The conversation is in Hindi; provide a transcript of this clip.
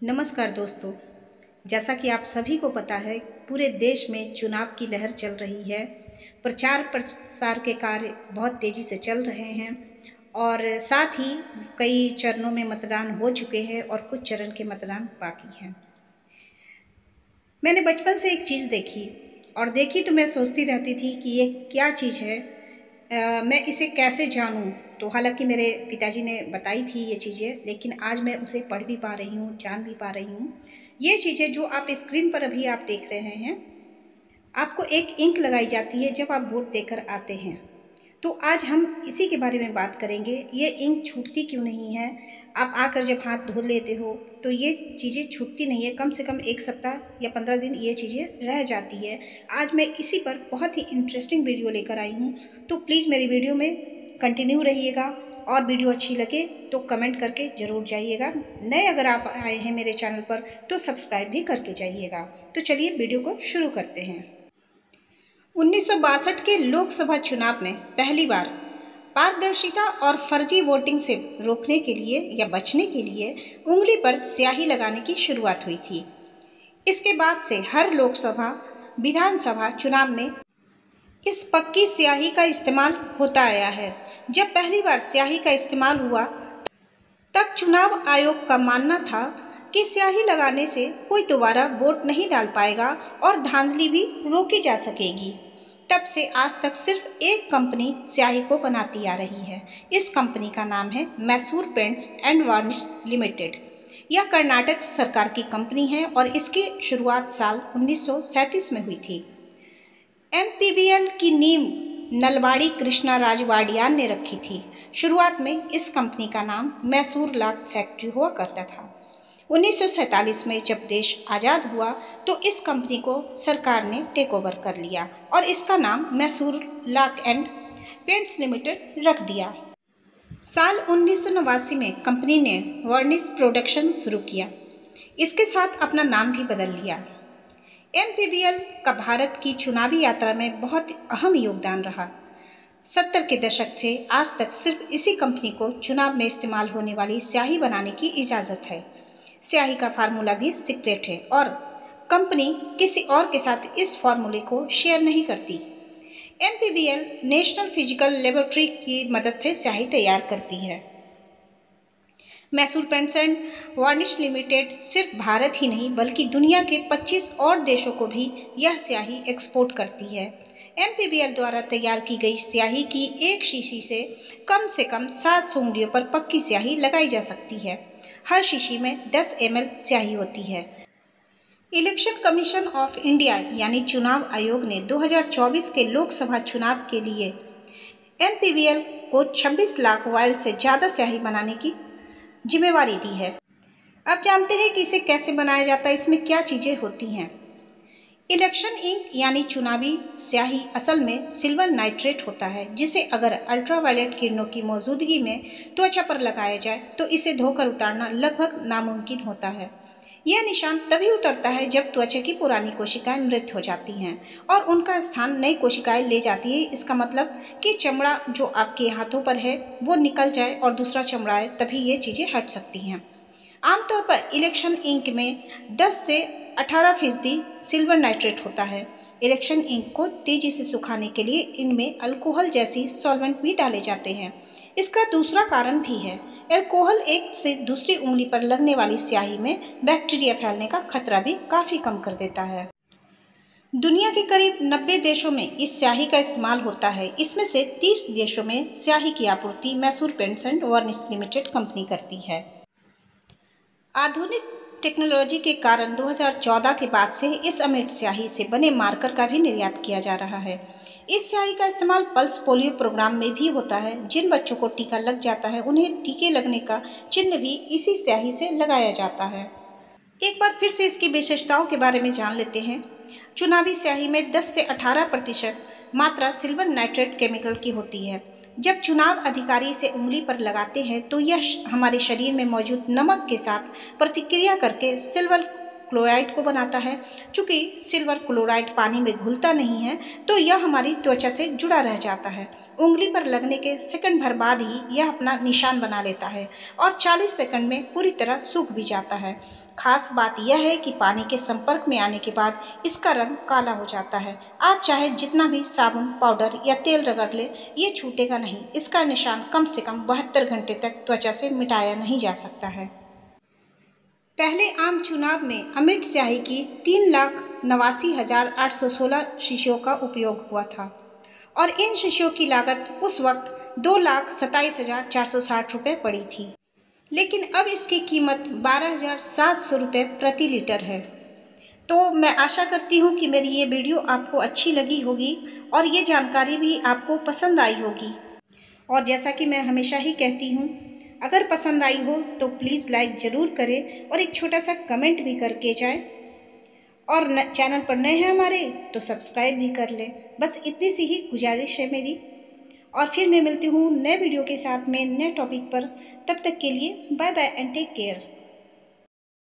नमस्कार दोस्तों। जैसा कि आप सभी को पता है, पूरे देश में चुनाव की लहर चल रही है। प्रचार प्रसार के कार्य बहुत तेज़ी से चल रहे हैं और साथ ही कई चरणों में मतदान हो चुके हैं और कुछ चरण के मतदान बाकी हैं। मैंने बचपन से एक चीज़ देखी और देखी तो मैं सोचती रहती थी कि ये क्या चीज़ है, मैं इसे कैसे जानूं। तो हालांकि मेरे पिताजी ने बताई थी ये चीज़ें, लेकिन आज मैं उसे पढ़ भी पा रही हूँ, जान भी पा रही हूँ। ये चीज़ें जो आप स्क्रीन पर अभी आप देख रहे हैं, आपको एक इंक लगाई जाती है जब आप वोट देकर आते हैं। तो आज हम इसी के बारे में बात करेंगे। ये इंक छूटती क्यों नहीं है? आप आकर जब हाथ धो लेते हो तो ये चीज़ें छूटती नहीं है। कम से कम 1 सप्ताह या 15 दिन ये चीज़ें रह जाती है। आज मैं इसी पर बहुत ही इंटरेस्टिंग वीडियो लेकर आई हूँ, तो प्लीज़ मेरी वीडियो में कंटिन्यू रहिएगा और वीडियो अच्छी लगे तो कमेंट करके ज़रूर जाइएगा। नए अगर आप आए हैं मेरे चैनल पर तो सब्सक्राइब भी करके जाइएगा। तो चलिए वीडियो को शुरू करते हैं। 1962 के लोकसभा चुनाव में पहली बार पारदर्शिता और फर्जी वोटिंग से रोकने के लिए या बचने के लिए उंगली पर स्याही लगाने की शुरुआत हुई थी। इसके बाद से हर लोकसभा विधानसभा चुनाव में इस पक्की स्याही का इस्तेमाल होता आया है। जब पहली बार स्याही का इस्तेमाल हुआ तब चुनाव आयोग का मानना था कि स्याही लगाने से कोई दोबारा वोट नहीं डाल पाएगा और धांधली भी रोकी जा सकेगी। तब से आज तक सिर्फ एक कंपनी स्याही को बनाती आ रही है। इस कंपनी का नाम है Mysore paints and varnish limited. यह कर्नाटक सरकार की कंपनी है और इसकी शुरुआत साल 1937 में हुई थी। एमपीबीएल की नींव नलवाड़ी कृष्णा राज वाडियान ने रखी थी। शुरुआत में इस कंपनी का नाम मैसूर लाक फैक्ट्री हुआ करता था। 1947 में जब देश आज़ाद हुआ तो इस कंपनी को सरकार ने टेक ओवर कर लिया और इसका नाम मैसूर लाक एंड पेंट्स लिमिटेड रख दिया। साल 1989 में कंपनी ने वर्निश प्रोडक्शन शुरू किया। इसके साथ अपना नाम भी बदल लिया। एमपीबीएल का भारत की चुनावी यात्रा में बहुत अहम योगदान रहा। 70 के दशक से आज तक सिर्फ इसी कंपनी को चुनाव में इस्तेमाल होने वाली स्याही बनाने की इजाज़त है। स्याही का फार्मूला भी सीक्रेट है और कंपनी किसी और के साथ इस फार्मूले को शेयर नहीं करती। एमपीबीएल नेशनल फिजिकल लेबोरेटरी की मदद से स्याही तैयार करती है। Mysore paints and varnish limited सिर्फ भारत ही नहीं बल्कि दुनिया के 25 और देशों को भी यह स्याही एक्सपोर्ट करती है। एमपीबीएल द्वारा तैयार की गई स्याही की एक शीशी से कम 700 उंगलियों पर पक्की स्याही लगाई जा सकती है। हर शीशी में 10 ml स्याही होती है। इलेक्शन कमीशन ऑफ इंडिया यानी चुनाव आयोग ने 2024 के लोकसभा चुनाव के लिए एमपीबीएल को 26 लाख वायल से ज़्यादा स्याही बनाने की जिम्मेवारी दी है। अब जानते हैं कि इसे कैसे बनाया जाता है, इसमें क्या चीज़ें होती हैं। इलेक्शन इंक यानी चुनावी स्याही असल में सिल्वर नाइट्रेट होता है, जिसे अगर अल्ट्रावायलेट किरणों की मौजूदगी में त्वचा पर लगाया जाए तो इसे धोकर उतारना लगभग नामुमकिन होता है। यह निशान तभी उतरता है जब त्वचा की पुरानी कोशिकाएं मृत हो जाती हैं और उनका स्थान नई कोशिकाएं ले जाती है। इसका मतलब कि चमड़ा जो आपके हाथों पर है वो निकल जाए और दूसरा चमड़ा है, तभी ये चीज़ें हट सकती हैं। आमतौर पर इलेक्शन इंक में 10 से 18% सिल्वर नाइट्रेट होता है। इलेक्शन इंक को तेज़ी से सुखाने के लिए इनमें अल्कोहल जैसी सॉल्वेंट भी डाले जाते हैं। इसका दूसरा कारण भी है। अल्कोहल एक से दूसरी उंगली पर लगने वाली स्याही में बैक्टीरिया फैलने का खतरा भी काफ़ी कम कर देता है। दुनिया के करीब 90 देशों में इस स्याही का इस्तेमाल होता है। इसमें से 30 देशों में स्याही की आपूर्ति Mysore paints and varnish limited company करती है। आधुनिक टेक्नोलॉजी के कारण 2014 के बाद से इस अमिट स्याही से बने मार्कर का भी निर्यात किया जा रहा है। इस स्याही का इस्तेमाल पल्स पोलियो प्रोग्राम में भी होता है। जिन बच्चों को टीका लग जाता है उन्हें टीके लगने का चिन्ह भी इसी स्याही से लगाया जाता है। एक बार फिर से इसकी विशेषताओं के बारे में जान लेते हैं। चुनावी स्याही में 10 से 18% मात्रा सिल्वर नाइट्रेट केमिकल की होती है। जब चुनाव अधिकारी इसे उंगली पर लगाते हैं तो यह हमारे शरीर में मौजूद नमक के साथ प्रतिक्रिया करके सिल्वर क्लोराइड को बनाता है। चूँकि सिल्वर क्लोराइड पानी में घुलता नहीं है तो यह हमारी त्वचा से जुड़ा रह जाता है। उंगली पर लगने के सेकंड भर बाद ही यह अपना निशान बना लेता है और 40 सेकंड में पूरी तरह सूख भी जाता है। खास बात यह है कि पानी के संपर्क में आने के बाद इसका रंग काला हो जाता है। आप चाहे जितना भी साबुन, पाउडर या तेल रगड़ ले, ये छूटेगा नहीं। इसका निशान कम से कम 72 घंटे तक त्वचा से मिटाया नहीं जा सकता है। पहले आम चुनाव में अमिट स्याही की 3,89,816 शीशियों का उपयोग हुआ था और इन शीशियों की लागत उस वक्त 2,27,460 रुपये पड़ी थी। लेकिन अब इसकी कीमत 12,700 रुपये प्रति लीटर है। तो मैं आशा करती हूँ कि मेरी ये वीडियो आपको अच्छी लगी होगी और ये जानकारी भी आपको पसंद आई होगी। और जैसा कि मैं हमेशा ही कहती हूँ, अगर पसंद आई हो तो प्लीज़ लाइक ज़रूर करें और एक छोटा सा कमेंट भी करके जाएं। और चैनल पर नए हैं हमारे तो सब्सक्राइब भी कर लें। बस इतनी सी ही गुजारिश है मेरी। और फिर मैं मिलती हूँ नए वीडियो के साथ में नए टॉपिक पर। तब तक के लिए bye bye and take care.